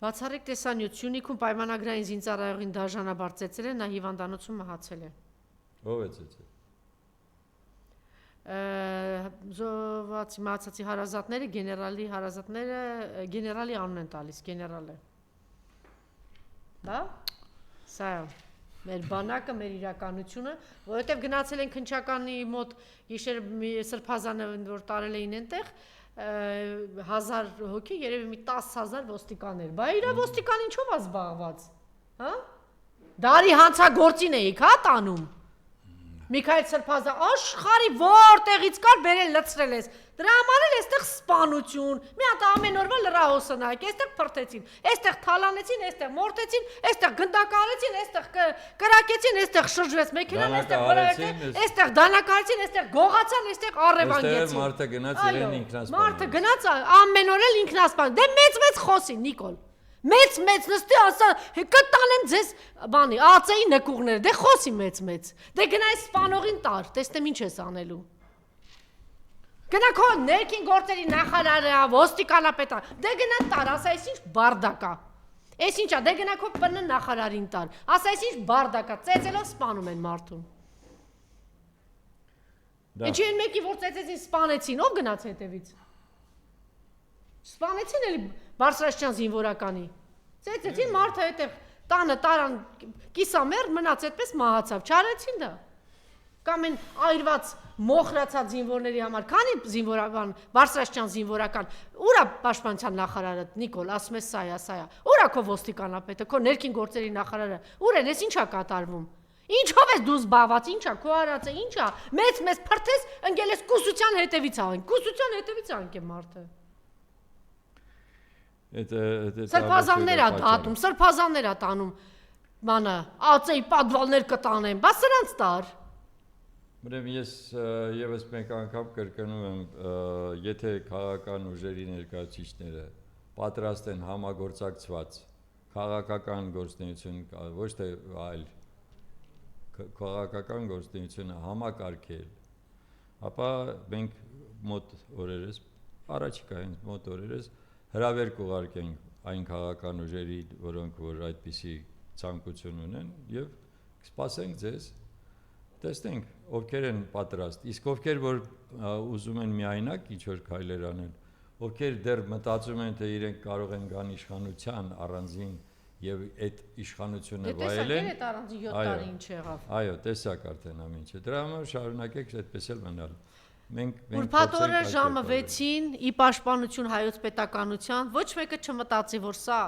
Բացառիկ տեսանյութ Սյունիքում պայմանագրային զինծառայողին դաժանաբար ծեծել են, նա հիվանդանոցում մահացել է։ Ով է ծեծել։ Զոհվածի մահացածի հարազատները գեներալի անուն են տալիս, գեներալը։ Բա։ Սա մեր բանակը, մեր իրականությունը, որովհետև գնացել են քնչականի մոտ գիշեր սրբազանը որ տարել էին այնտեղ 1000 հոգի, երևի մի 10000 ոստիկան էր։ Բա իրա ոստիկան ինչով է զբաղված, հա։ Դարի հանցագործին էիք, հա, տանում։ Միքայել Սրբազան, աշխարի որտեղից կար բերել լցրել ես։ Դրա համար էլ այստեղ սպանություն։ Մի հատ ամեն օրվա լրահոսը նայեք, այստեղ փրթեցին, այստեղ թալանեցին, այստեղ մորտեցին, այստեղ գնդակարեցին, այստեղ կրակեցին, այստեղ շրջվեց մեքենան, այստեղ վրայեցին, այստեղ դանակարեցին, այստեղ գողացան, այստեղ առևանգեցին։ Այստեղ մարդը գնաց իրեն ինքնասպան։ Մարդը գնաց ամեն օր էլ ինքնասպան։ Դե մեծ խոսի, Նիկոլ։ Մեծ նստի ասա, կտանեմ ձեզ բանի, ածեի նկուղներ, դե խոսի մեծ։ Դե գնայ սպանողին տար, տեսնեմ ինչ ես անելու։ Գնա քո ներքին գործերի նախարարը, ոստիկանապետը, դե գնա տար, ասա այս ինչ բարդակա։ Այս ինչա, դե գնա քո ՊՆ նախարարին տար, ասա այս ինչ բարդակա, ծեծելով սպանում են մարդուն։ Ինչի են մեկի որ ծեծեցին սպանեցին, ով գնաց հետևից։ Սպանեցին էլի Բարսրաշյան զինվորականի։ Ծեծեցին մարդը այդտեղ տանը տարան կիսամերձ մնաց այդպես մահացավ, չարեցին դա։ Կամ են այրված մոխրացած զինվորների համար, քանի զինվորական Բարսրաշյան զինվորական, ուրա պաշտպանության նախարարը Նիկոլ, ասում է սա է, ուրա քո ոստիկանապետը, քո ներքին գործերի նախարարը, ուր են, ես ինչա կատարվում։ Ինչով ես դու զբաղված, ինչա, քո արածը, ինչա, մեծ փրթես, ընկել ես կուսության հետևից աղեն, կուսության հետևից աղենք է մարդը։ Սրբազաններ ա տանում, մանա, ածեի պատվալներ կտանեն, բա սրանց տար։ Ուրեմն ես եւս մեկ անգամ կրկնում եմ, եթե քաղաքական ուժերի ներկայացուցիչները պատրաստ են համագործակցված քաղաքական գործունեություն, ոչ թե այլ քաղաքական գործունեությունը համակարգել, ապա մենք մոտ օրերս, առաջիկային մոտ օրերս հրավեր կուղարկենք այն քաղաքական ուժերի, որոնք որ այդպիսի ցանկություն ունեն, եւ կսպասենք ձեզ, տեսնենք ովքեր են պատրաստ, իսկ ովքեր որ ուզում են միայնակ ինչ-որ քայլեր անել, ովքեր դեռ մտածում են, թե իրենք կարող են գան իշխանության առանձին եւ այդ իշխանությունը վայելեն։ Այդ առանձին 7 տարի ինչ եղավ։ Այո, տեսակ արդեն ամեն ինչ։ Դրա համար շարունակեք այդպես էլ մնալ։ Ուրբաթ օրը ժամը 6-ին ի պաշտպանություն հայոց պետականության, ոչ մեկը չմտածի, որ սա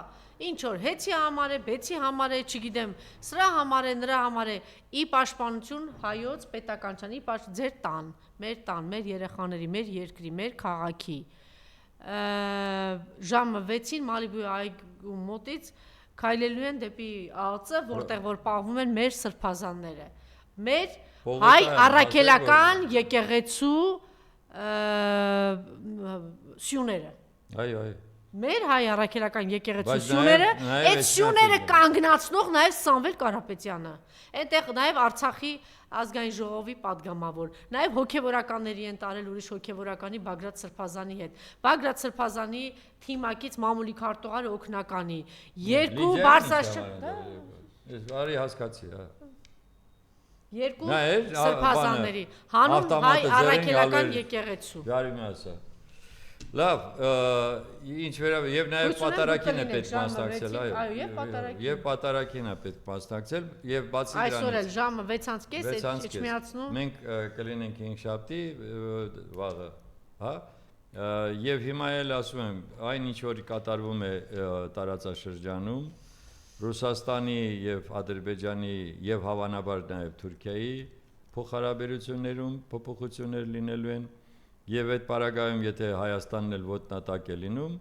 ինչ որ հեծի համար է, բեցի համար է, չգիտեմ, սրա համար է, նրա համար է, ի պաշտպանություն հայոց պետականության, ձեր տան, մեր երեխաների, մեր երկրի, մեր քաղաքի։ Ժամը 6-ին Մալիբույի այգու մոտից քայլելու են դեպի ԱԱԾ, որտեղ որ պահվում են մեր սրբազանները։ Մեր հայ առաքելական եկեղեցու սյուները։ Այո։ Մեր հայ առաքելական եկեղեցու սյուները, այդ սյուները կանգնացնող նաև Սամվել Կարապետյանը։ Այնտեղ նաև Արցախի ազգային ժողովի падգամավոր, նաև հոգևորականների են տարել ուրիշ հոգևորականի Բագրատ Սրբազանի հետ։ Բագրատ Սրբազանի թիմակից մամուլի քարտուղարը օգնականի։ Երկու Բարսաշյան։ Ես արի հասկացի, հա։ Երկու սրբազանների, հանուն հայ առաքելական եկեղեցու։ Գարիմը ասա։ Լավ, ինչ վերաբերում եւ նաեւ պատարագին է պետք մասնակցել, այո։ Եվ պատարագին է պետք մասնակցել եւ բացի դրանից այսօր էլ ժամը 6:30 իջմիացնում։ Մենք կլինենք 5 շաբթի վաղը, հա։ Եվ հիմա էլ ասում եմ, այն ինչ որ կատարվում է տարածաշրջանում Ռուսաստանի եւ Ադրբեջանի եւ հավանաբար նաեւ Թուրքիայի փոխհարաբերություններում փոփոխություններ լինելու են եւ այդ պարագայում եթե Հայաստանն էլ ոտնատակ է լինում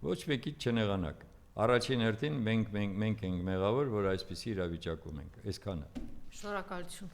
ոչ մեկից չնեղանաք առաջին հերթին մենք ենք մեղավոր որ այսպիսի իրավիճակում ենք այսքանը շնորհակալություն